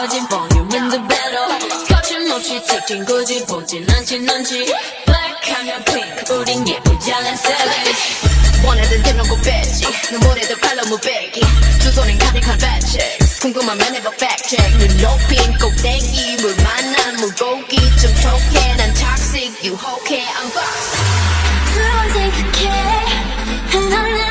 커진 볼륨은 더 better 거침없이 찍힌 굳이 보진 않지 넌지 black하면 pink 우린 예쁘장한 savage 원하던 대놓고 뺐지 눈물에도 칼로 무배기 두 손엔 가득한 fact 궁금하면 해봐 fact check 눈 높인 꼭대기 물 만난 물고기 좀 촉해 난 toxic 유혹해 I'm boss 두번 생각해 난